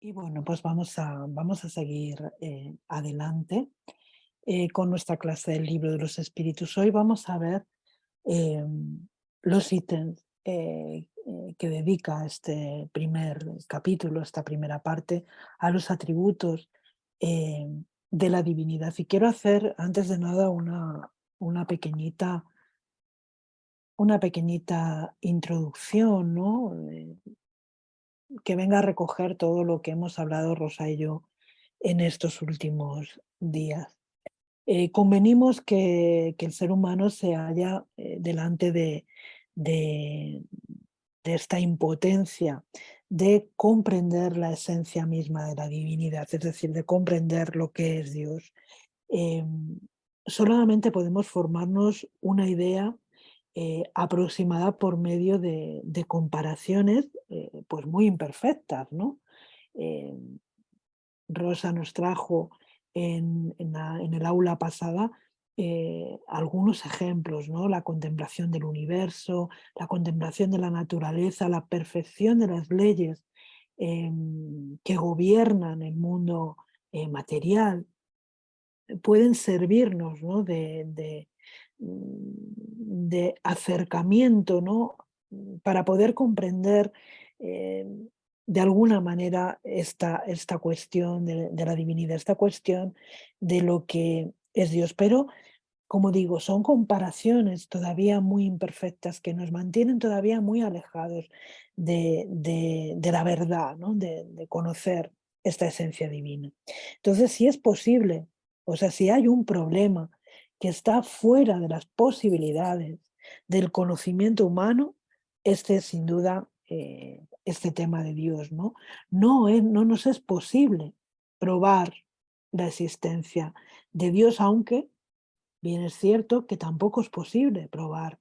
Y bueno, pues vamos a seguir adelante con nuestra clase del Libro de los Espíritus. Hoy vamos a ver los ítems que dedica este primer capítulo, esta primera parte, a los atributos eh, de la divinidad. Y quiero hacer, antes de nada, una pequeñita, una pequeñita introducción, ¿no? Que venga a recoger todo lo que hemos hablado Rosa y yo en estos últimos días. Convenimos que el ser humano se halla delante de, de esta impotencia de comprender la esencia misma de la divinidad, es decir, de comprender lo que es Dios. Em, Solamente podemos formarnos una idea aproximada por medio de comparaciones pues muy imperfectas, ¿no? Em, Rosa nos trajo en el aula pasada algunos ejemplos, ¿no? La contemplación del universo, la contemplación de la naturaleza, la perfección de las leyes que gobiernan el mundo material, pueden servirnos, ¿no? De acercamiento, ¿no? Para poder comprender eh, de alguna manera esta cuestión de la divinidad, esta cuestión de lo que es Dios. Pero, como digo, son comparaciones todavía muy imperfectas que nos mantienen todavía muy alejados de la verdad, ¿no? De conocer esta esencia divina. Entonces, si es posible, o sea, si hay un problema que está fuera de las posibilidades del conocimiento humano, este es sin duda este tema de Dios, ¿no? No nos es posible probar la existencia de Dios, aunque bien es cierto que tampoco es posible probar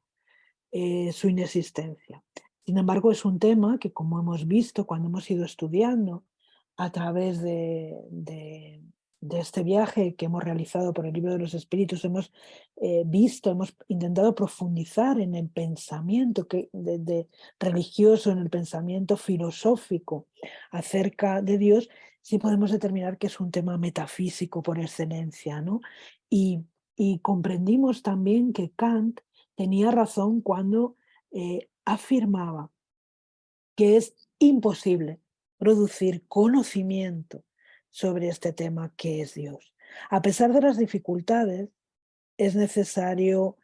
su inexistencia. Sin embargo, es un tema que, como hemos visto cuando hemos ido estudiando a través de este viaje que hemos realizado por el Libro de los Espíritus, hemos visto, hemos intentado profundizar en el pensamiento religioso, en el pensamiento filosófico acerca de Dios, sí podemos determinar que es un tema metafísico por excelencia, ¿no? Y, y comprendimos también que Kant tenía razón cuando afirmaba que es imposible producir conocimiento sobre este tema que es Dios. A pesar de las dificultades, es necesario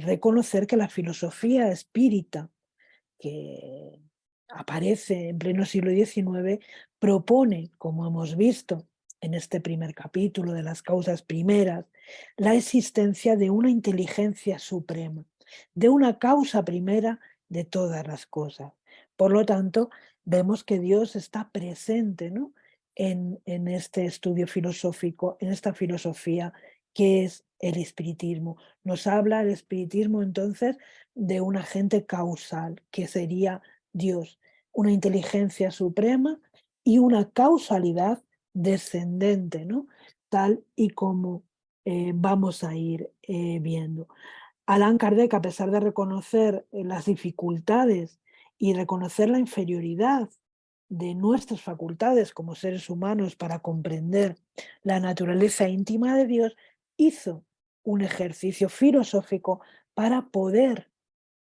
reconocer que la filosofía espírita que aparece en pleno siglo XIX propone, como hemos visto en este primer capítulo de las causas primeras, la existencia de una inteligencia suprema, de una causa primera de todas las cosas. Por lo tanto, vemos que Dios está presente, ¿no? En este estudio filosófico, en esta filosofía que es el espiritismo. Nos habla el espiritismo entonces de un agente causal, que sería Dios, una inteligencia suprema y una causalidad descendente, ¿no? Tal y como vamos a ir viendo. Allan Kardec, a pesar de reconocer las dificultades y reconocer la inferioridad de nuestras facultades como seres humanos para comprender la naturaleza íntima de Dios, hizo un ejercicio filosófico para poder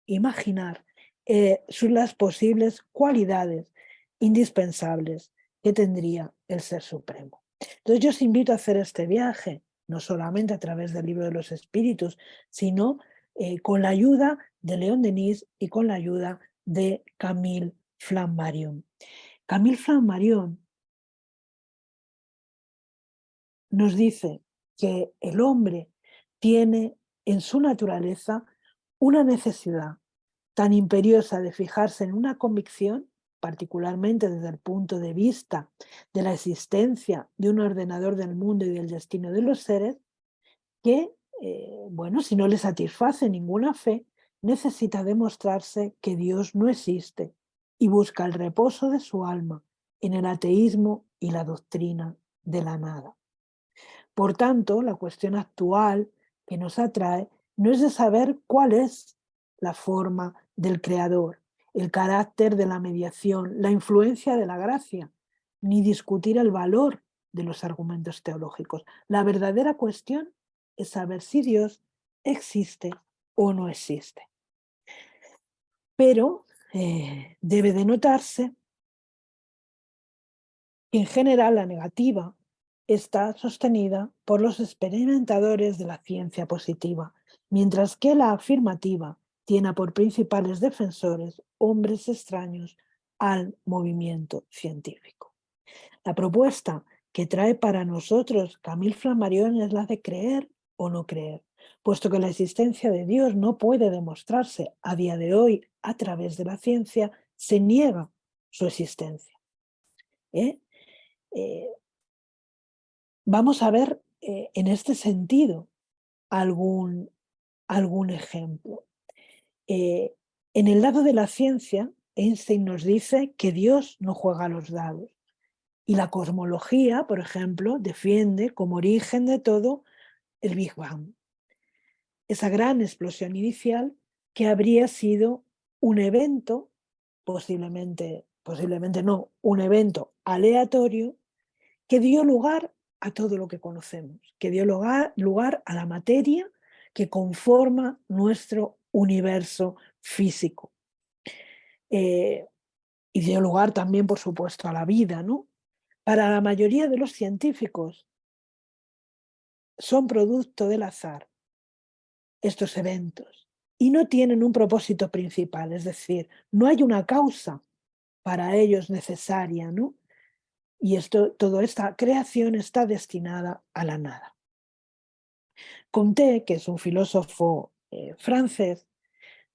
imaginar las posibles cualidades indispensables que tendría el Ser Supremo. Entonces yo os invito a hacer este viaje, no solamente a través del Libro de los Espíritus, sino con la ayuda de León Denis y con la ayuda de Camille Flammarion. Camille Flammarion nos dice que el hombre tiene en su naturaleza una necesidad tan imperiosa de fijarse en una convicción, particularmente desde el punto de vista de la existencia de un ordenador del mundo y del destino de los seres, que, bueno, si no le satisface ninguna fe, necesita demostrarse que Dios no existe y busca el reposo de su alma en el ateísmo y la doctrina de la nada. Por tanto, la cuestión actual que nos atrae no es de saber cuál es la forma del creador, el carácter de la mediación, la influencia de la gracia, ni discutir el valor de los argumentos teológicos. La verdadera cuestión es saber si Dios existe o no existe. Pero debe de notarse que en general la negativa está sostenida por los experimentadores de la ciencia positiva, mientras que la afirmativa tiene por principales defensores hombres extraños al movimiento científico. La propuesta que trae para nosotros Camille Flammarion es la de creer o no creer, puesto que la existencia de Dios no puede demostrarse a día de hoy a través de la ciencia, se niega su existencia. ¿eh? Eh, Vamos a ver en este sentido algún, algún ejemplo. En el lado de la ciencia, Einstein nos dice que Dios no juega a los dados. Y la cosmología, por ejemplo, defiende como origen de todo el Big Bang, esa gran explosión inicial que habría sido un evento, posiblemente no, un evento aleatorio que dio lugar a todo lo que conocemos, que dio lugar a la materia que conforma nuestro universo físico. Y dio lugar también, por supuesto, a la vida, ¿no? Para la mayoría de los científicos son producto del azar estos eventos y no tienen un propósito principal, es decir, no hay una causa para ellos necesaria, ¿no? Y toda esta creación está destinada a la nada. Comte, que es un filósofo francés,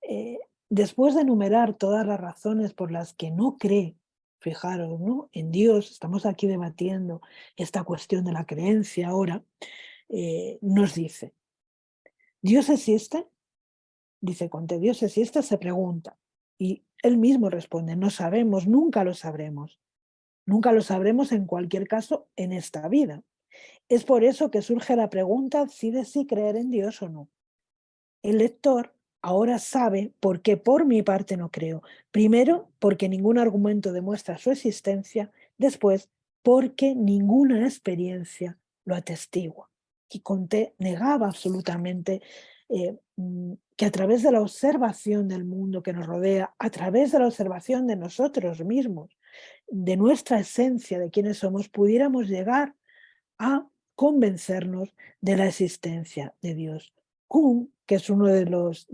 eh, después de enumerar todas las razones por las que no cree, fijaros, ¿no?, en Dios, estamos aquí debatiendo esta cuestión de la creencia ahora, nos dice, ¿Dios existe? Dice Comte, ¿Dios existe? Se pregunta. Y él mismo responde, no sabemos, nunca lo sabremos. Nunca lo sabremos en cualquier caso en esta vida. Es por eso que surge la pregunta si de sí creer en Dios o no. El lector ahora sabe por qué por mi parte no creo. Primero, porque ningún argumento demuestra su existencia. Después, porque ninguna experiencia lo atestigua. Y Comte negaba absolutamente que a través de la observación del mundo que nos rodea, a través de la observación de nosotros mismos, de nuestra esencia, de quiénes somos, pudiéramos llegar a convencernos de la existencia de Dios. Kuhn, que es uno de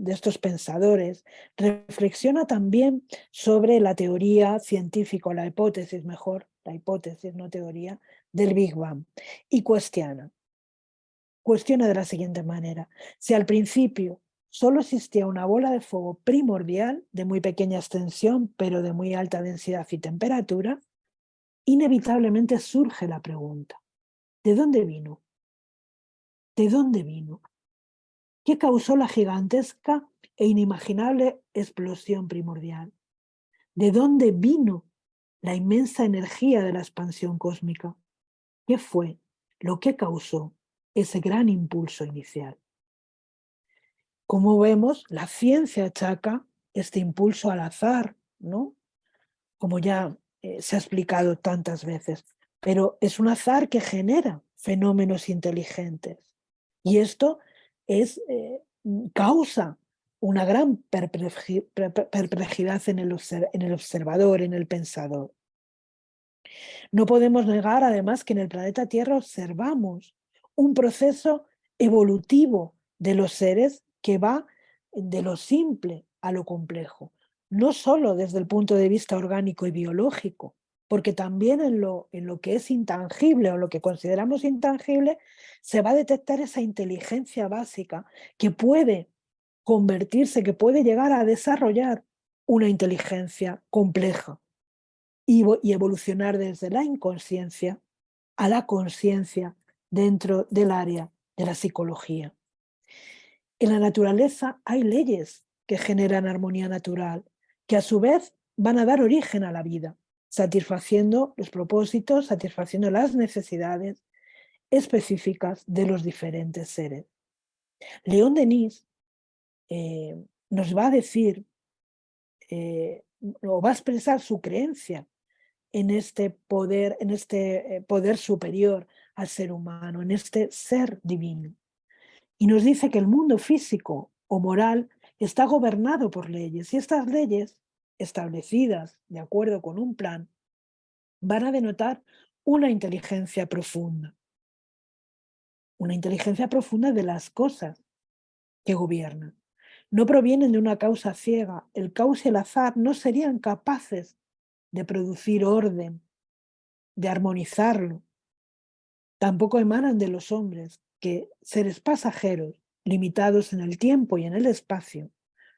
estos pensadores, reflexiona también sobre la teoría científica, o la hipótesis mejor, la hipótesis, no teoría, del Big Bang, y cuestiona de la siguiente manera: si al principio solo existía una bola de fuego primordial, de muy pequeña extensión, pero de muy alta densidad y temperatura, inevitablemente surge la pregunta, ¿de dónde vino? ¿De dónde vino? ¿Qué causó la gigantesca e inimaginable explosión primordial? ¿De dónde vino la inmensa energía de la expansión cósmica? ¿Qué fue lo que causó ese gran impulso inicial? Como vemos, la ciencia achaca este impulso al azar, ¿no? Como ya se ha explicado tantas veces, pero es un azar que genera fenómenos inteligentes. Y esto causa una gran perplejidad en el observador, en el pensador. No podemos negar, además, que en el planeta Tierra observamos un proceso evolutivo de los seres que va de lo simple a lo complejo, no solo desde el punto de vista orgánico y biológico, porque también en lo que es intangible o lo que consideramos intangible se va a detectar esa inteligencia básica que puede convertirse, que puede llegar a desarrollar una inteligencia compleja y evolucionar desde la inconsciencia a la conciencia dentro del área de la psicología. En la naturaleza hay leyes que generan armonía natural, que a su vez van a dar origen a la vida, satisfaciendo los propósitos, satisfaciendo las necesidades específicas de los diferentes seres. León Denis nos va a decir o va a expresar su creencia en este poder superior al ser humano, en este ser divino. Y nos dice que el mundo físico o moral está gobernado por leyes y estas leyes, establecidas de acuerdo con un plan, van a denotar una inteligencia profunda. Una inteligencia profunda de las cosas que gobiernan. No provienen de una causa ciega. El caos y el azar no serían capaces de producir orden, de armonizarlo. Tampoco emanan de los hombres, que, seres pasajeros, limitados en el tiempo y en el espacio,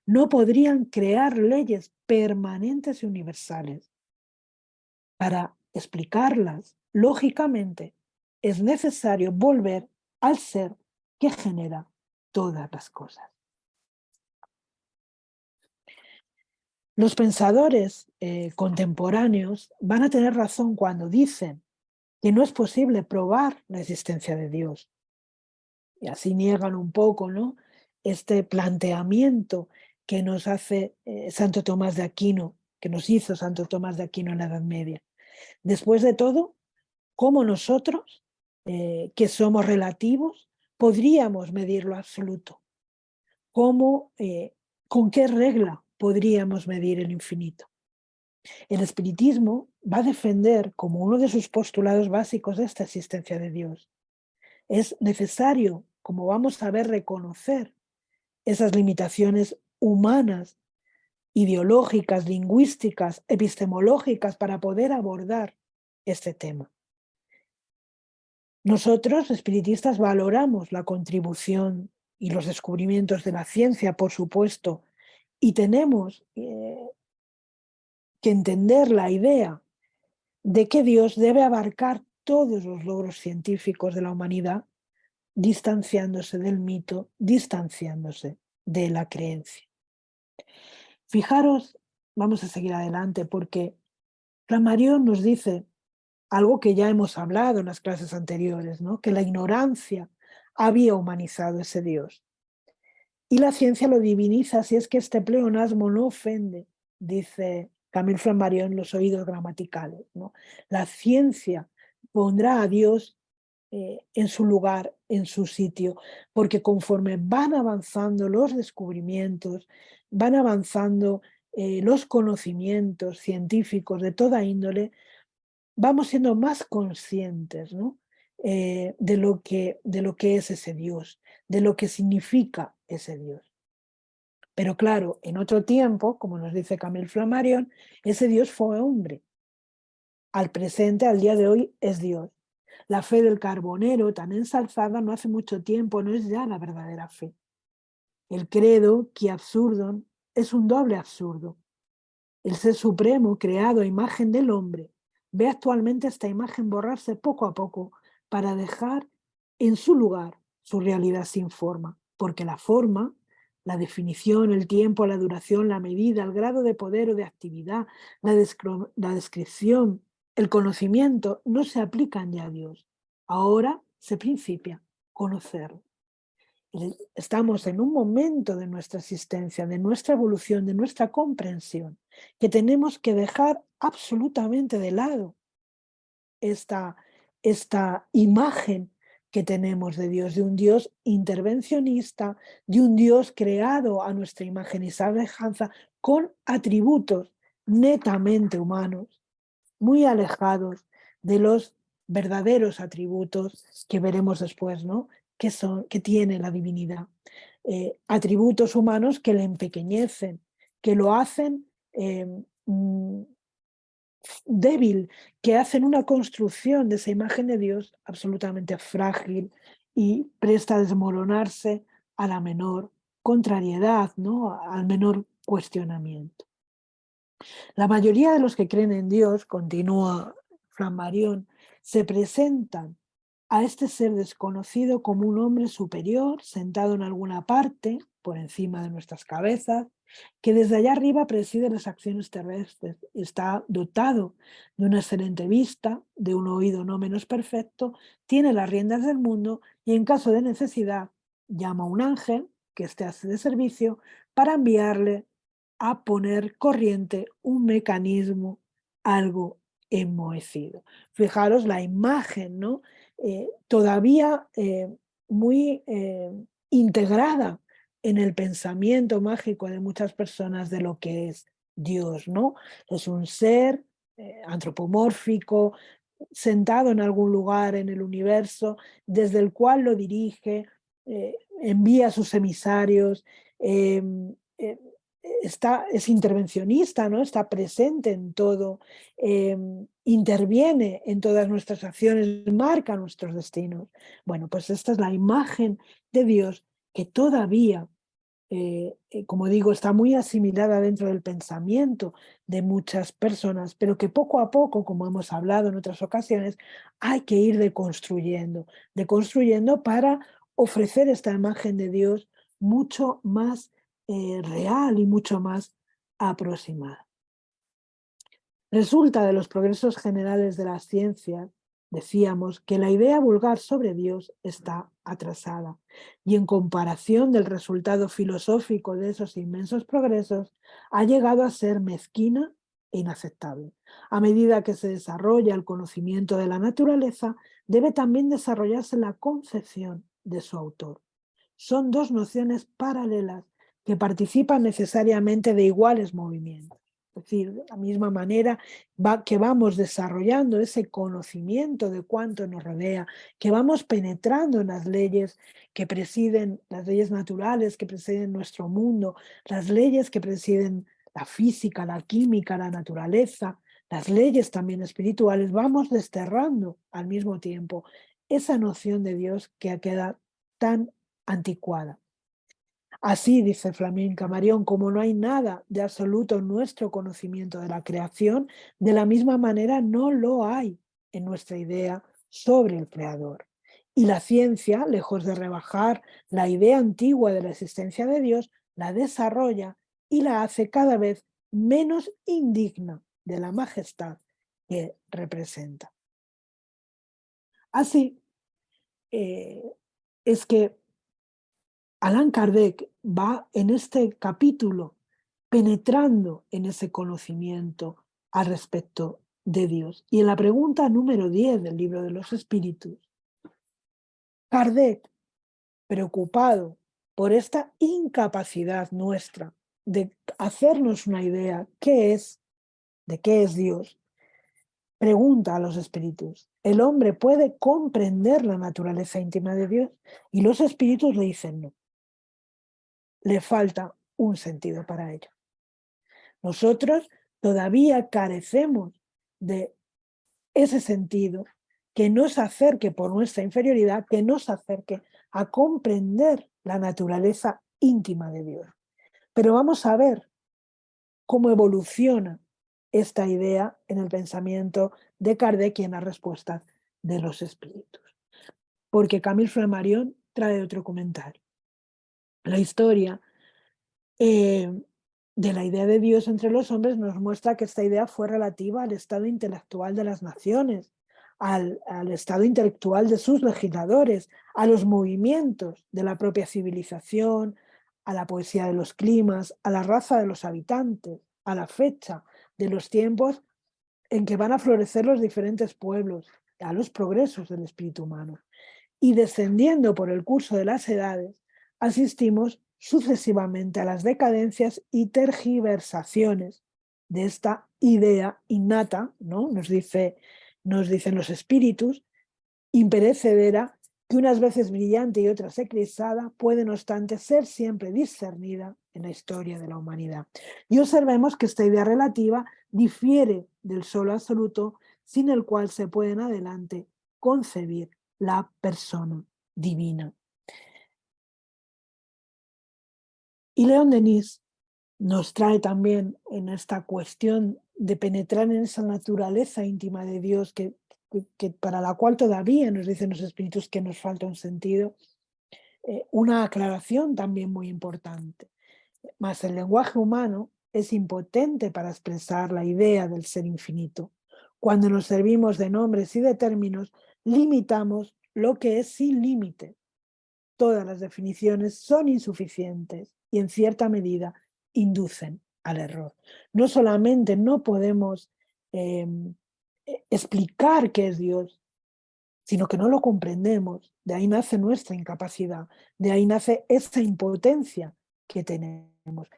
no podrían crear leyes permanentes y universales. Para explicarlas lógicamente, es necesario volver al ser que genera todas las cosas. Los pensadores contemporáneos van a tener razón cuando dicen que no es posible probar la existencia de Dios. Y así niegan un poco, ¿no?, este planteamiento que nos hace Santo Tomás de Aquino, que nos hizo Santo Tomás de Aquino en la Edad Media. Después de todo, ¿cómo nosotros, que somos relativos, podríamos medir lo absoluto? ¿Cómo, con qué regla podríamos medir el infinito? El espiritismo va a defender como uno de sus postulados básicos esta existencia de Dios. Es necesario, como vamos a ver, reconocer esas limitaciones humanas, ideológicas, lingüísticas, epistemológicas para poder abordar este tema. Nosotros, espiritistas, valoramos la contribución y los descubrimientos de la ciencia, por supuesto, y tenemos que entender la idea de que Dios debe abarcar todos los logros científicos de la humanidad, distanciándose del mito, distanciándose de la creencia. Fijaros, vamos a seguir adelante porque Flammarion nos dice algo que ya hemos hablado en las clases anteriores, ¿no?, que la ignorancia había humanizado ese Dios. Y la ciencia lo diviniza si es que este pleonasmo no ofende, dice Camille Flammarion, los oídos gramaticales, ¿no? La ciencia pondrá a Dios en su lugar, en su sitio, porque conforme van avanzando los descubrimientos, van avanzando los conocimientos científicos de toda índole, vamos siendo más conscientes, ¿no?, de lo que es ese Dios, de lo que significa ese Dios. Pero claro, en otro tiempo, como nos dice Camille Flammarion, ese Dios fue hombre. Al presente, al día de hoy, es Dios. La fe del carbonero, tan ensalzada no hace mucho tiempo, no es ya la verdadera fe. El credo, qui absurdum, es un doble absurdo. El Ser Supremo, creado a imagen del hombre, ve actualmente esta imagen borrarse poco a poco para dejar en su lugar su realidad sin forma, porque la forma, la definición, el tiempo, la duración, la medida, el grado de poder o de actividad, la descripción, el conocimiento, no se aplican ya a Dios. Ahora se principia conocerlo. Estamos en un momento de nuestra existencia, de nuestra evolución, de nuestra comprensión, que tenemos que dejar absolutamente de lado esta, esta imagen que tenemos de Dios, de un Dios intervencionista, de un Dios creado a nuestra imagen y semejanza, con atributos netamente humanos, muy alejados de los verdaderos atributos que veremos después, ¿no?, que tiene la divinidad. Atributos humanos que le empequeñecen, que lo hacen mm, débil, que hacen una construcción de esa imagen de Dios absolutamente frágil y presta a desmoronarse a la menor contrariedad, ¿no?, al menor cuestionamiento. La mayoría de los que creen en Dios, continúa Flammarion, se presentan a este ser desconocido como un hombre superior, sentado en alguna parte, por encima de nuestras cabezas, que desde allá arriba preside las acciones terrestres. Está dotado de una excelente vista, de un oído no menos perfecto, tiene las riendas del mundo y en caso de necesidad llama a un ángel que esté a de servicio para enviarle a poner corriente un mecanismo, algo enmohecido. Fijaros la imagen, ¿no? Todavía muy integrada en el pensamiento mágico de muchas personas de lo que es Dios, ¿no? Es un ser antropomórfico, sentado en algún lugar en el universo, desde el cual lo dirige, envía a sus emisarios, eh, eh, es intervencionista, ¿no? Está presente en todo, interviene en todas nuestras acciones, marca nuestros destinos. Bueno, pues esta es la imagen de Dios que todavía como digo, está muy asimilada dentro del pensamiento de muchas personas, pero que poco a poco, como hemos hablado en otras ocasiones, hay que ir deconstruyendo para ofrecer esta imagen de Dios mucho más real y mucho más aproximada. Resulta de los progresos generales de la ciencia, decíamos, que la idea vulgar sobre Dios está atrasada y en comparación del resultado filosófico de esos inmensos progresos, ha llegado a ser mezquina e inaceptable. A medida que se desarrolla el conocimiento de la naturaleza, debe también desarrollarse la concepción de su autor. Son dos nociones paralelas que participan necesariamente de iguales movimientos. Es decir, de la misma manera que vamos desarrollando ese conocimiento de cuánto nos rodea, que vamos penetrando en las leyes que presiden, las leyes naturales que presiden nuestro mundo, las leyes que presiden la física, la química, la naturaleza, las leyes también espirituales, vamos desterrando al mismo tiempo esa noción de Dios que queda tan anticuada. Así, dice Flamín Camarión, como no hay nada de absoluto en nuestro conocimiento de la creación, de la misma manera no lo hay en nuestra idea sobre el Creador. Y la ciencia, lejos de rebajar la idea antigua de la existencia de Dios, la desarrolla y la hace cada vez menos indigna de la majestad que representa. Así, es que Allan Kardec va en este capítulo penetrando en ese conocimiento al respecto de Dios. Y en la pregunta número 10 del libro de los Espíritus, Kardec, preocupado por esta incapacidad nuestra de hacernos una idea de qué es Dios, pregunta a los espíritus, ¿el hombre puede comprender la naturaleza íntima de Dios? Y los espíritus le dicen no, le falta un sentido para ello. Nosotros todavía carecemos de ese sentido que nos acerque por nuestra inferioridad, que nos acerque a comprender la naturaleza íntima de Dios. Pero vamos a ver cómo evoluciona esta idea en el pensamiento de Kardec y en las respuestas de los espíritus. Porque Camille Flammarion trae otro comentario. La historia de la idea de Dios entre los hombres nos muestra que esta idea fue relativa al estado intelectual de las naciones, al estado intelectual de sus legisladores, a los movimientos de la propia civilización, a la poesía de los climas, a la raza de los habitantes, a la fecha de los tiempos en que van a florecer los diferentes pueblos, a los progresos del espíritu humano. Y descendiendo por el curso de las edades, asistimos sucesivamente a las decadencias y tergiversaciones de esta idea innata, ¿no? Nos dicen los espíritus, imperecedera, que unas veces brillante y otras eclipsada, puede no obstante ser siempre discernida en la historia de la humanidad. Y observemos que esta idea relativa difiere del solo absoluto, sin el cual se puede en adelante concebir la persona divina. Y León Denis nos trae también en esta cuestión de penetrar en esa naturaleza íntima de Dios que para la cual todavía nos dicen los espíritus que nos falta un sentido, una aclaración también muy importante. Mas el lenguaje humano es impotente para expresar la idea del ser infinito. Cuando nos servimos de nombres y de términos, limitamos lo que es sin límite. Todas las definiciones son insuficientes y en cierta medida inducen al error. No solamente no podemos explicar qué es Dios, sino que no lo comprendemos. De ahí nace nuestra incapacidad, de ahí nace esa impotencia que tenemos.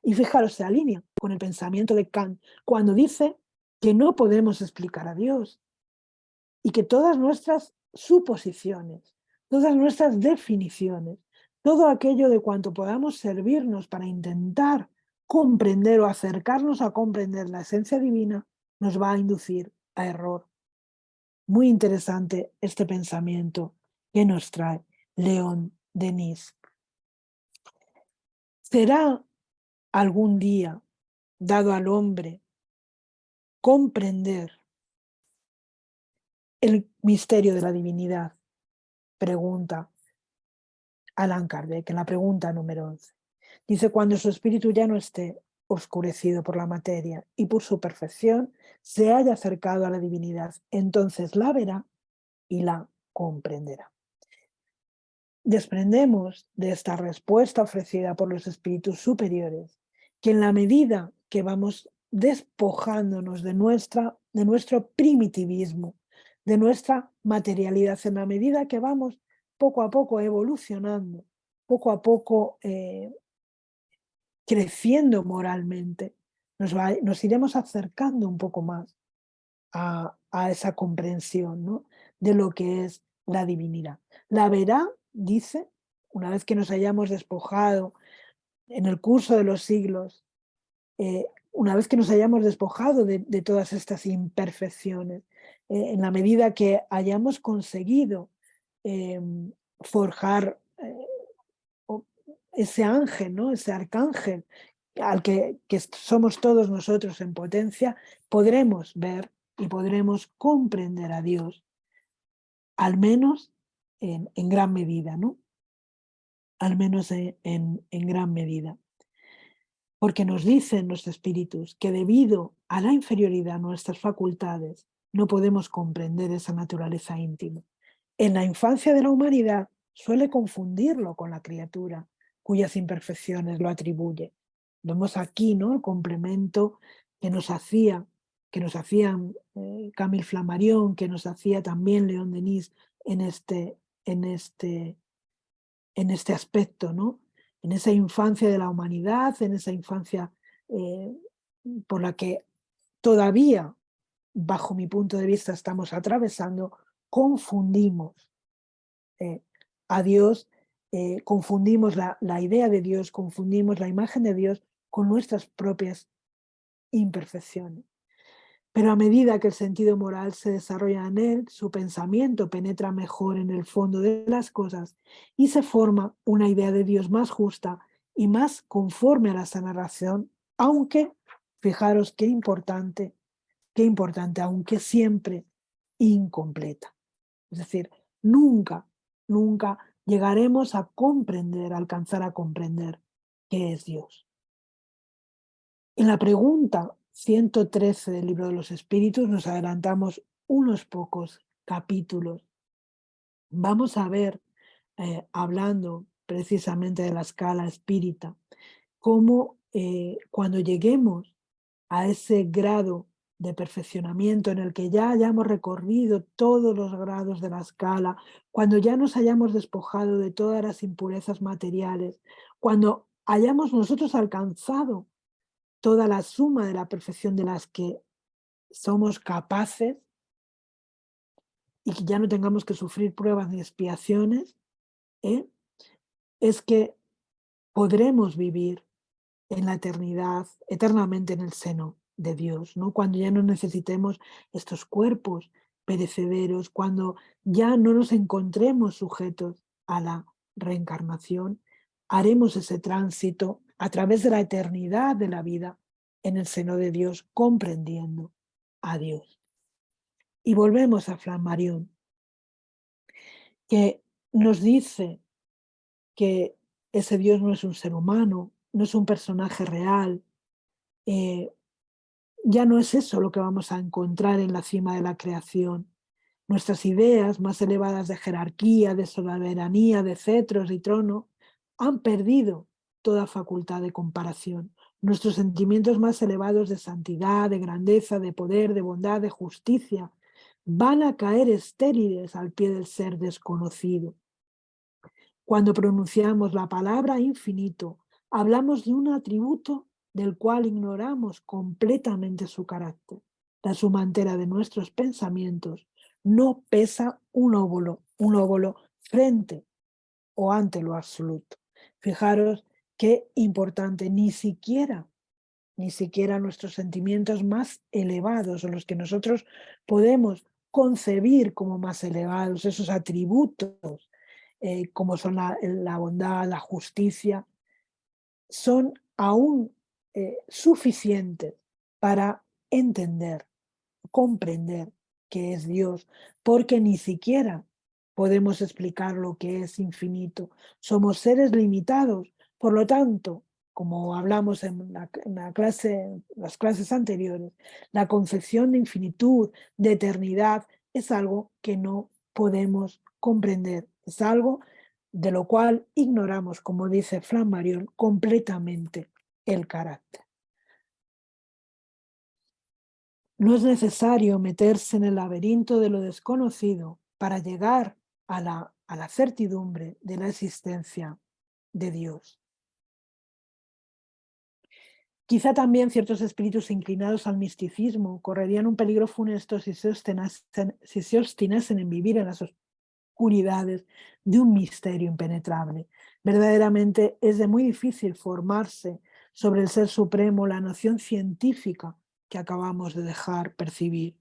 Y fijaros, se alinea con el pensamiento de Kant cuando dice que no podemos explicar a Dios y que todas nuestras suposiciones, todas nuestras definiciones, todo aquello de cuanto podamos servirnos para intentar comprender o acercarnos a comprender la esencia divina, nos va a inducir a error. Muy interesante este pensamiento que nos trae León Denis. ¿Será algún día dado al hombre comprender el misterio de la divinidad? Pregunta Allan Kardec en la pregunta número 11. Dice, cuando su espíritu ya no esté oscurecido por la materia y por su perfección se haya acercado a la divinidad, entonces la verá y la comprenderá. Desprendemos de esta respuesta ofrecida por los espíritus superiores que en la medida que vamos despojándonos de nuestro primitivismo, de nuestra materialidad, en la medida que vamos poco a poco evolucionando, poco a poco creciendo moralmente, nos iremos acercando un poco más a esa comprensión, ¿no?, de lo que es la divinidad. La verá, dice, una vez que nos hayamos despojado en el curso de los siglos, una vez que nos hayamos despojado de todas estas imperfecciones, en la medida que hayamos conseguido forjar ese ángel, ¿no?, ese arcángel al que somos todos nosotros en potencia, podremos ver y podremos comprender a Dios, al menos en gran medida, ¿no? Al menos en gran medida. Porque nos dicen los espíritus que debido a la inferioridad de nuestras facultades no podemos comprender esa naturaleza íntima. En la infancia de la humanidad suele confundirlo con la criatura, cuyas imperfecciones lo atribuye. Vemos aquí, ¿no?, el complemento que nos hacían Camille Flammarion, que nos hacía también León Denis en en este, en este aspecto, ¿no? En esa infancia de la humanidad, en esa infancia eh, por la que todavía, bajo mi punto de vista, estamos atravesando, confundimos eh, a Dios, confundimos la idea de Dios, confundimos la imagen de Dios con nuestras propias imperfecciones. Pero a medida que el sentido moral se desarrolla en él, su pensamiento penetra mejor en el fondo de las cosas y se forma una idea de Dios más justa y más conforme a la sana razón, aunque, fijaros qué importante, aunque siempre incompleta. Es decir, nunca, nunca llegaremos a comprender, a alcanzar a comprender qué es Dios. En la pregunta 113 del Libro de los Espíritus nos adelantamos unos pocos capítulos. Vamos a ver, hablando precisamente de la escala espírita, cómo cuando lleguemos a ese grado de perfeccionamiento en el que ya hayamos recorrido todos los grados de la escala, cuando ya nos hayamos despojado de todas las impurezas materiales, cuando hayamos nosotros alcanzado toda la suma de la perfección de las que somos capaces y que ya no tengamos que sufrir pruebas ni expiaciones, ¿eh?, es que podremos vivir en la eternidad, eternamente en el seno de Dios, ¿no? Cuando ya no necesitemos estos cuerpos perecederos, cuando ya no nos encontremos sujetos a la reencarnación, haremos ese tránsito a través de la eternidad de la vida en el seno de Dios, comprendiendo a Dios. Y volvemos a Flammarion, que nos dice que ese Dios no es un ser humano, no es un personaje real, eh, ya no es eso lo que vamos a encontrar en la cima de la creación. Nuestras ideas más elevadas de jerarquía, de soberanía, de cetros y trono, han perdido toda facultad de comparación. Nuestros sentimientos más elevados de santidad, de grandeza, de poder, de bondad, de justicia, van a caer estériles al pie del ser desconocido. Cuando pronunciamos la palabra infinito, hablamos de un atributo del cual ignoramos completamente su carácter. La suma entera de nuestros pensamientos no pesa un óvulo frente o ante lo absoluto. Fijaros qué importante, ni siquiera nuestros sentimientos más elevados o los que nosotros podemos concebir como más elevados, esos atributos como son la bondad, la justicia, son aún suficientes para entender, comprender que es Dios, porque ni siquiera podemos explicar lo que es infinito. Somos seres limitados, por lo tanto, como hablamos en las clases anteriores, la concepción de infinitud, de eternidad, es algo que no podemos comprender, es algo de lo cual ignoramos, como dice Flammarion, completamente el carácter. No es necesario meterse en el laberinto de lo desconocido para llegar a la certidumbre de la existencia de Dios. Quizá también ciertos espíritus inclinados al misticismo correrían un peligro funesto si se obstinasen en vivir en las oscuridades de un misterio impenetrable. Verdaderamente es de muy difícil formarse sobre el Ser Supremo la noción científica que acabamos de dejar percibir.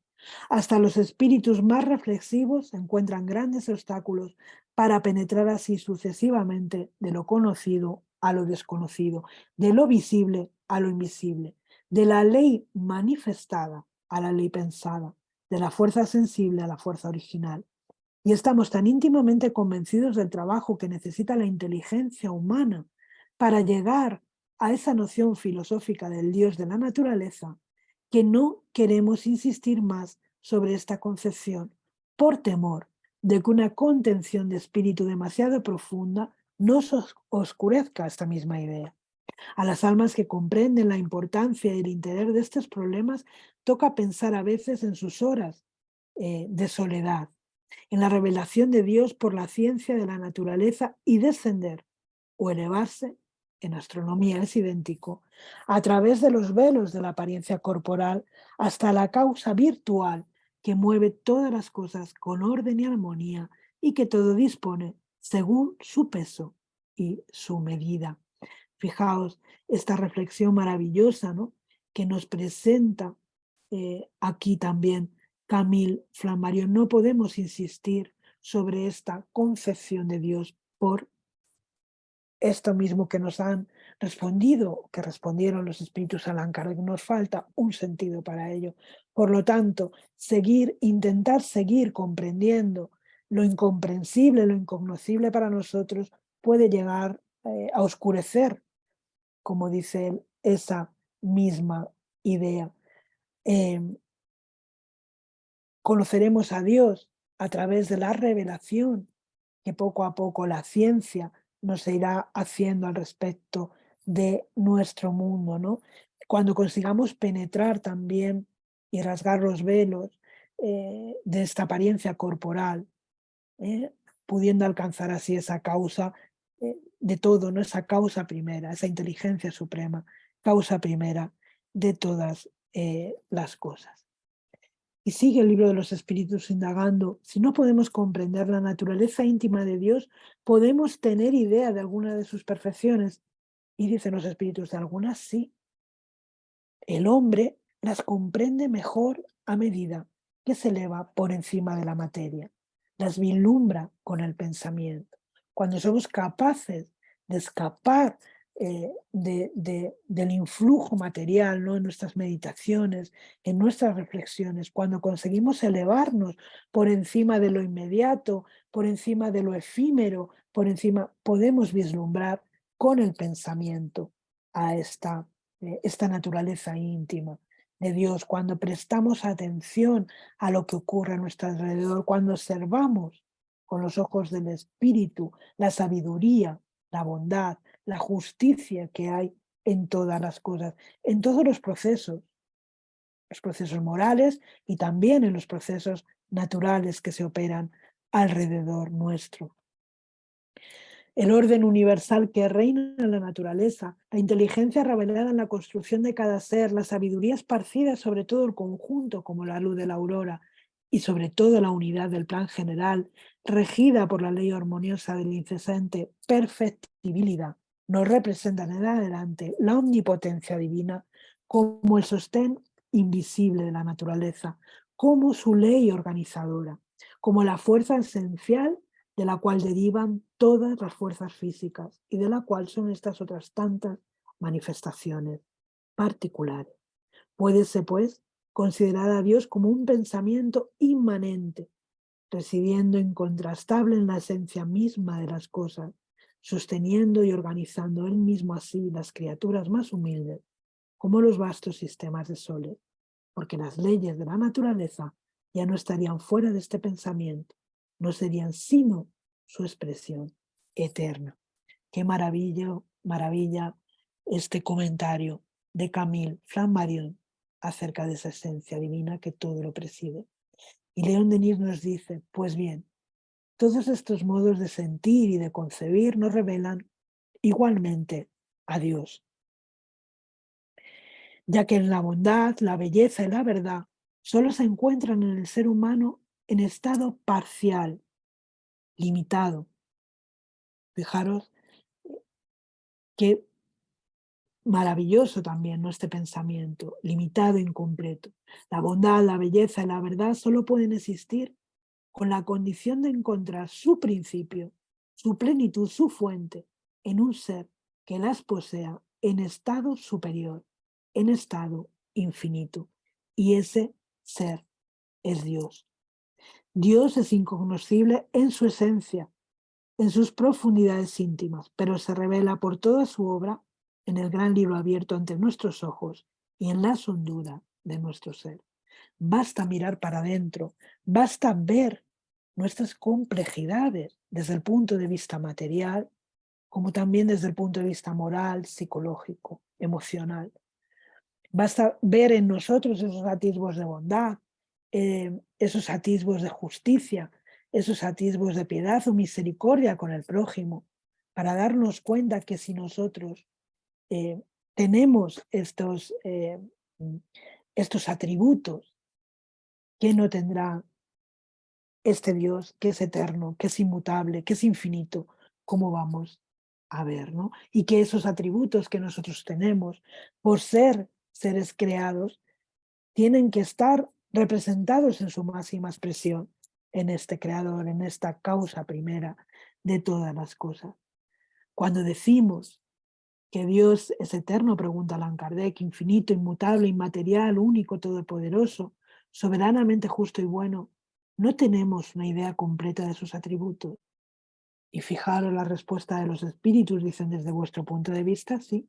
Hasta los espíritus más reflexivos encuentran grandes obstáculos para penetrar así sucesivamente de lo conocido a lo desconocido, de lo visible a lo invisible, de la ley manifestada a la ley pensada, de la fuerza sensible a la fuerza original. Y estamos tan íntimamente convencidos del trabajo que necesita la inteligencia humana para llegar a esa noción filosófica del Dios de la naturaleza, que no queremos insistir más sobre esta concepción por temor de que una contención de espíritu demasiado profunda nos oscurezca esta misma idea. A las almas que comprenden la importancia y el interés de estos problemas toca pensar a veces en sus horas de soledad, en la revelación de Dios por la ciencia de la naturaleza y descender o elevarse, en astronomía es idéntico, a través de los velos de la apariencia corporal hasta la causa virtual que mueve todas las cosas con orden y armonía y que todo dispone según su peso y su medida. Fijaos esta reflexión maravillosa, ¿no?, que nos presenta aquí también Camille Flammarion. No podemos insistir sobre esta concepción de Dios por esto mismo que nos han respondido, que respondieron los espíritus Allan Kardec. Nos falta un sentido para ello. Por lo tanto, intentar seguir comprendiendo lo incomprensible, lo incognoscible para nosotros, puede llegar a oscurecer, como dice él, esa misma idea. Em, Conoceremos a Dios a través de la revelación que poco a poco la ciencia nos irá haciendo al respecto de nuestro mundo, ¿no? Cuando consigamos penetrar también y rasgar los velos de esta apariencia corporal, ¿eh? Pudiendo alcanzar así esa causa de todo, ¿no? Esa causa primera, esa inteligencia suprema, causa primera de todas las cosas. Y sigue el libro de los espíritus indagando: si no podemos comprender la naturaleza íntima de Dios, podemos tener idea de alguna de sus perfecciones. Y dicen los espíritus: de algunas sí. El hombre las comprende mejor a medida que se eleva por encima de la materia. Las vislumbra con el pensamiento. Cuando somos capaces de escapar del influjo material, ¿no?, en nuestras meditaciones, en nuestras reflexiones, cuando conseguimos elevarnos por encima de lo inmediato, por encima de lo efímero, podemos vislumbrar con el pensamiento a esta naturaleza íntima de Dios. Cuando prestamos atención a lo que ocurre a nuestro alrededor, cuando observamos con los ojos del Espíritu la sabiduría, la bondad, la justicia que hay en todas las cosas, en todos los procesos morales y también en los procesos naturales que se operan alrededor nuestro. El orden universal que reina en la naturaleza, la inteligencia revelada en la construcción de cada ser, la sabiduría esparcida sobre todo el conjunto como la luz de la aurora y sobre todo la unidad del plan general, regida por la ley armoniosa de la incesante perfectibilidad, nos representan en adelante la omnipotencia divina como el sostén invisible de la naturaleza, como su ley organizadora, como la fuerza esencial de la cual derivan todas las fuerzas físicas y de la cual son estas otras tantas manifestaciones particulares. Puédese, pues, considerar a Dios como un pensamiento inmanente, residiendo incontrastable en la esencia misma de las cosas, sosteniendo y organizando él mismo así las criaturas más humildes, como los vastos sistemas de soles, porque las leyes de la naturaleza ya no estarían fuera de este pensamiento, no serían sino su expresión eterna. Qué maravilla este comentario de Camille Flammarion acerca de esa esencia divina que todo lo preside. Y León Denis nos dice, pues bien, todos estos modos de sentir y de concebir nos revelan igualmente a Dios, ya que en la bondad, la belleza y la verdad solo se encuentran en el ser humano en estado parcial, limitado. Fijaros qué maravilloso también, ¿no? Este pensamiento, limitado e incompleto. La bondad, la belleza y la verdad solo pueden existir con la condición de encontrar su principio, su plenitud, su fuente, en un ser que las posea en estado superior, en estado infinito. Y ese ser es Dios. Dios es incognoscible en su esencia, en sus profundidades íntimas, pero se revela por toda su obra en el gran libro abierto ante nuestros ojos y en la hondura de nuestro ser. Basta mirar para adentro, basta ver nuestras complejidades desde el punto de vista material, como también desde el punto de vista moral, psicológico, emocional. Basta ver en nosotros esos atisbos de bondad, esos atisbos de justicia, esos atisbos de piedad o misericordia con el prójimo, para darnos cuenta que si nosotros eh, tenemos estos atributos, que no tendrá este Dios que es eterno, que es inmutable, que es infinito, ¿cómo vamos a ver, no? Y que esos atributos que nosotros tenemos por ser seres creados tienen que estar representados en su máxima expresión, en este creador, en esta causa primera de todas las cosas. Cuando decimos que Dios es eterno, pregunta Allan Kardec, infinito, inmutable, inmaterial, único, todopoderoso, soberanamente justo y bueno, no tenemos una idea completa de sus atributos. Y fijaros la respuesta de los espíritus, dicen desde vuestro punto de vista, sí,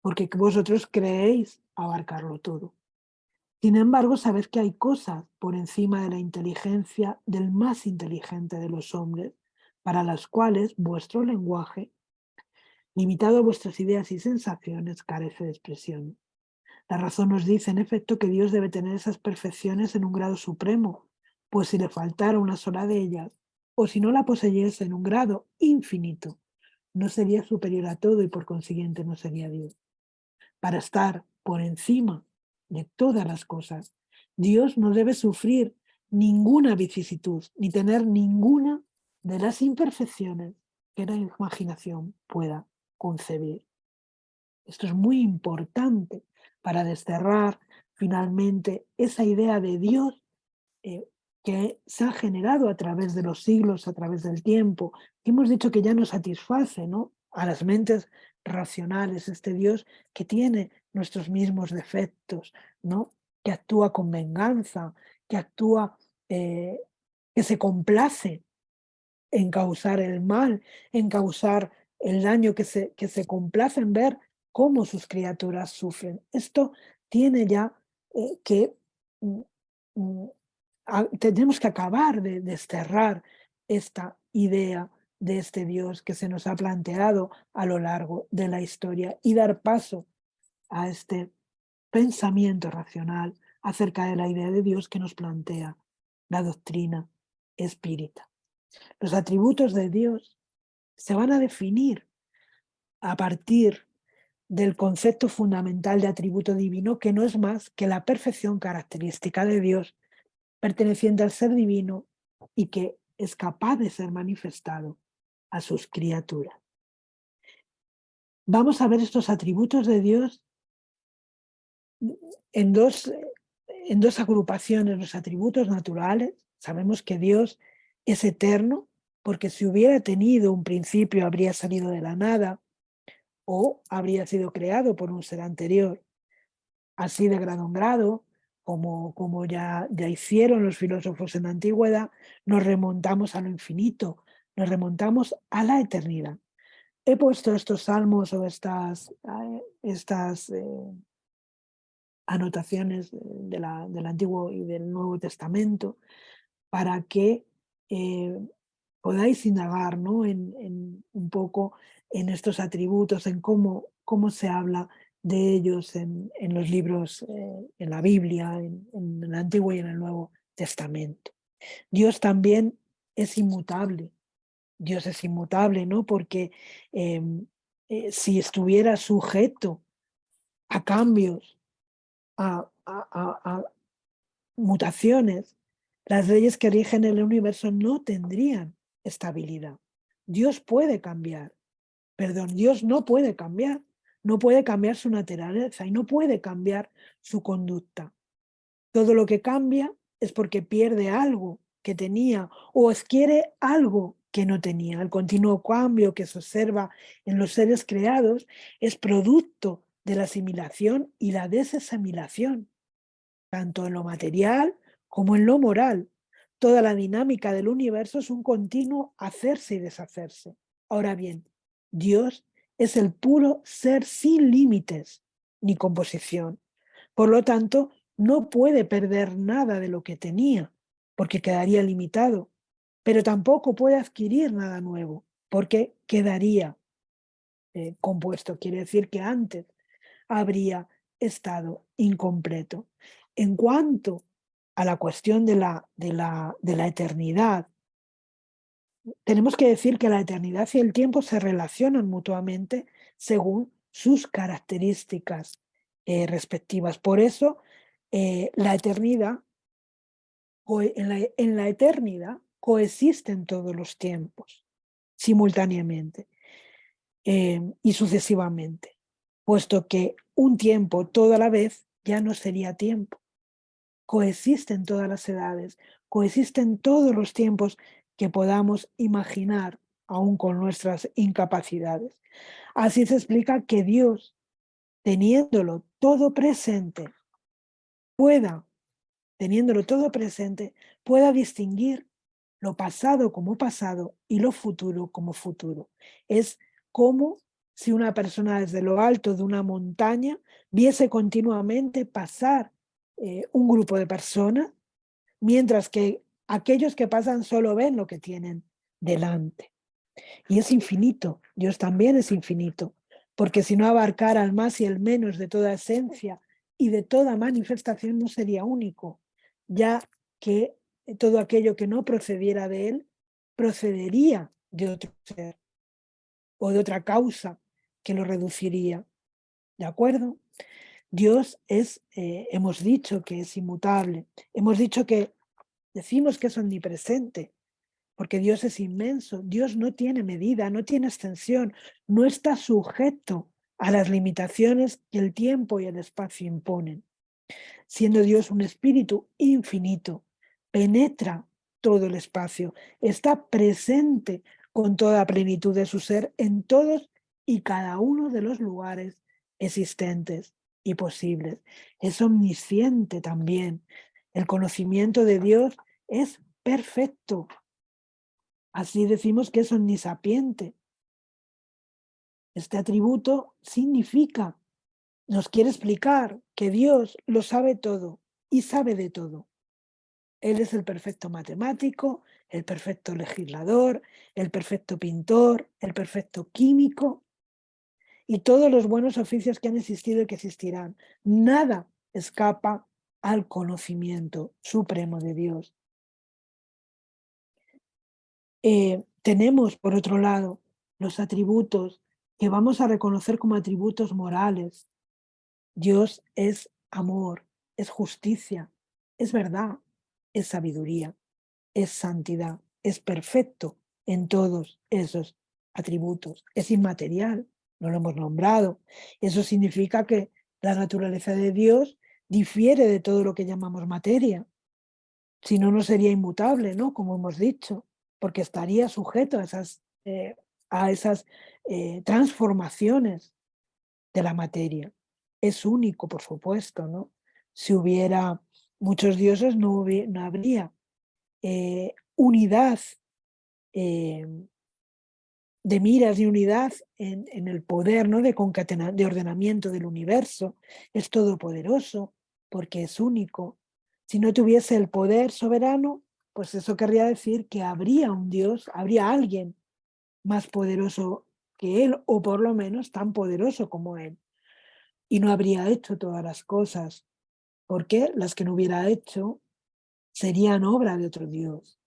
porque vosotros creéis abarcarlo todo. Sin embargo, sabed que hay cosas por encima de la inteligencia del más inteligente de los hombres, para las cuales vuestro lenguaje, limitado a vuestras ideas y sensaciones, carece de expresión. La razón nos dice, en efecto, que Dios debe tener esas perfecciones en un grado supremo, pues si le faltara una sola de ellas, o si no la poseyese en un grado infinito, no sería superior a todo y por consiguiente no sería Dios. Para estar por encima de todas las cosas, Dios no debe sufrir ninguna vicisitud, ni tener ninguna de las imperfecciones que la imaginación pueda concebir. Esto es muy importante para desterrar finalmente esa idea de Dios eh, que se ha generado a través de los siglos, a través del tiempo, que hemos dicho que ya no satisface, ¿no?, a las mentes racionales, este Dios que tiene nuestros mismos defectos, ¿no?, que actúa con venganza, que actúa, eh, que se complace en causar el mal, en causar el daño, que se complace en ver cómo sus criaturas sufren. Esto tiene ya que, mm, mm, tenemos que acabar de desterrar esta idea de este Dios que se nos ha planteado a lo largo de la historia y dar paso a este pensamiento racional acerca de la idea de Dios que nos plantea la doctrina espírita. Los atributos de Dios se van a definir a partir del concepto fundamental de atributo divino, que no es más que la perfección característica de Dios, perteneciente al ser divino y que es capaz de ser manifestado a sus criaturas. Vamos a ver estos atributos de Dios en dos agrupaciones, los atributos naturales. Sabemos que Dios es eterno, porque si hubiera tenido un principio habría salido de la nada o habría sido creado por un ser anterior. Así de grado en grado, como ya hicieron los filósofos en la antigüedad, nos remontamos a lo infinito, nos remontamos a la eternidad. He puesto estos salmos o estas anotaciones del Antiguo y del Nuevo Testamento para que eh, podáis indagar, ¿no? en un poco en estos atributos, en cómo se habla de ellos en los libros, en la Biblia, en el Antiguo y en el Nuevo Testamento. Dios también es inmutable. Dios es inmutable, ¿no? Porque si estuviera sujeto a cambios, a mutaciones, las leyes que rigen el universo no tendrían estabilidad. Dios puede cambiar, perdón, Dios no puede cambiar, no puede cambiar su naturaleza y no puede cambiar su conducta. Todo lo que cambia es porque pierde algo que tenía o adquiere algo que no tenía. El continuo cambio que se observa en los seres creados es producto de la asimilación y la desasimilación, tanto en lo material como en lo moral. Toda la dinámica del universo es un continuo hacerse y deshacerse. Ahora bien, Dios es el puro ser sin límites ni composición. Por lo tanto, no puede perder nada de lo que tenía, porque quedaría limitado, pero tampoco puede adquirir nada nuevo, porque quedaría compuesto. Quiere decir que antes habría estado incompleto. En cuanto a la cuestión de la eternidad, tenemos que decir que la eternidad y el tiempo se relacionan mutuamente según sus características respectivas. Por eso, la eternidad, en la eternidad coexisten todos los tiempos simultáneamente y sucesivamente, puesto que un tiempo toda la vez ya no sería tiempo. Coexisten todas las edades, coexisten todos los tiempos que podamos imaginar, aún con nuestras incapacidades. Así se explica que Dios, teniéndolo todo presente, pueda, teniéndolo todo presente, pueda distinguir lo pasado como pasado y lo futuro como futuro. Es como si una persona desde lo alto de una montaña viese continuamente pasar un grupo de personas, mientras que aquellos que pasan solo ven lo que tienen delante. Y es infinito, Dios también es infinito, porque si no abarcara el más y el menos de toda esencia y de toda manifestación no sería único, ya que todo aquello que no procediera de él procedería de otro ser o de otra causa que lo reduciría. ¿De acuerdo? Dios es, hemos dicho que es inmutable, hemos dicho que decimos que es omnipresente, porque Dios es inmenso, Dios no tiene medida, no tiene extensión, no está sujeto a las limitaciones que el tiempo y el espacio imponen. Siendo Dios un espíritu infinito, penetra todo el espacio, está presente con toda plenitud de su ser en todos y cada uno de los lugares existentes y posibles. Es omnisciente también. El conocimiento de Dios es perfecto. Así decimos que es omnisapiente. Este atributo significa, nos quiere explicar que Dios lo sabe todo y sabe de todo. Él es el perfecto matemático, el perfecto legislador, el perfecto pintor, el perfecto químico y todos los buenos oficios que han existido y que existirán. Nada escapa al conocimiento supremo de Dios. Tenemos, por otro lado, los atributos que vamos a reconocer como atributos morales. Dios es amor, es justicia, es verdad, es sabiduría, es santidad, es perfecto en todos esos atributos, es inmaterial, no lo hemos nombrado. Eso significa que la naturaleza de Dios difiere de todo lo que llamamos materia. Si no, no sería inmutable, ¿no? Como hemos dicho, porque estaría sujeto a esas transformaciones de la materia. Es único, por supuesto, ¿no? Si hubiera muchos dioses, no habría unidad eh, de miras y unidad en el poder, ¿no? De ordenamiento del universo. Es todopoderoso porque es único. Si no tuviese el poder soberano, pues eso querría decir que habría un Dios, habría alguien más poderoso que él, o por lo menos tan poderoso como él. Y no habría hecho todas las cosas, porque las que no hubiera hecho serían obra de otro Dios.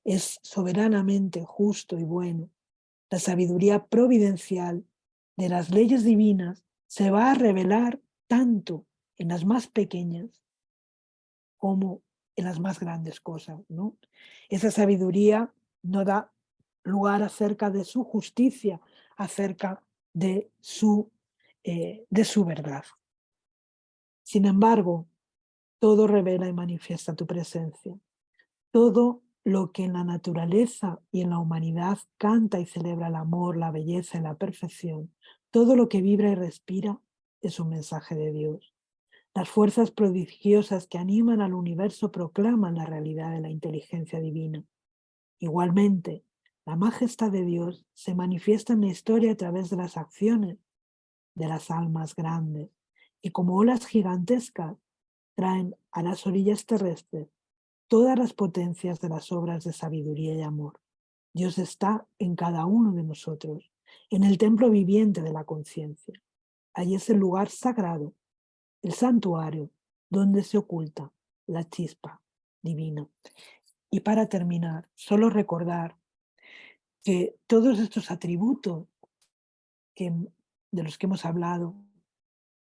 Es soberanamente justo y bueno. La sabiduría providencial de las leyes divinas se va a revelar tanto en las más pequeñas como en las más grandes cosas, ¿no? Esa sabiduría no da lugar acerca de su justicia, acerca de su verdad. Sin embargo, todo revela y manifiesta tu presencia. Todo lo que en la naturaleza y en la humanidad canta y celebra el amor, la belleza y la perfección, todo lo que vibra y respira es un mensaje de Dios. Las fuerzas prodigiosas que animan al universo proclaman la realidad de la inteligencia divina. Igualmente, la majestad de Dios se manifiesta en la historia a través de las acciones de las almas grandes, y como olas gigantescas traen a las orillas terrestres todas las potencias de las obras de sabiduría y amor. Dios está en cada uno de nosotros, en el templo viviente de la conciencia. Allí es el lugar sagrado, el santuario, donde se oculta la chispa divina. Y para terminar, solo recordar que todos estos atributos que, de los que hemos hablado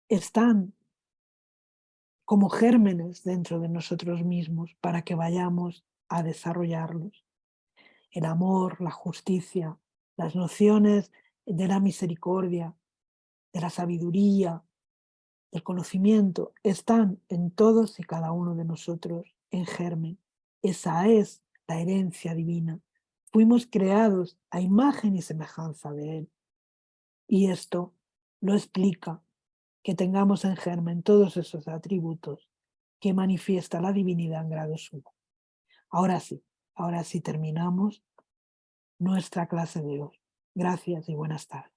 están como gérmenes dentro de nosotros mismos para que vayamos a desarrollarlos. El amor, la justicia, las nociones de la misericordia, de la sabiduría, del conocimiento, están en todos y cada uno de nosotros en germen. Esa es la herencia divina. Fuimos creados a imagen y semejanza de Él. Y esto lo explica que tengamos en germen todos esos atributos que manifiesta la divinidad en grado sumo. Ahora sí terminamos nuestra clase de hoy. Gracias y buenas tardes.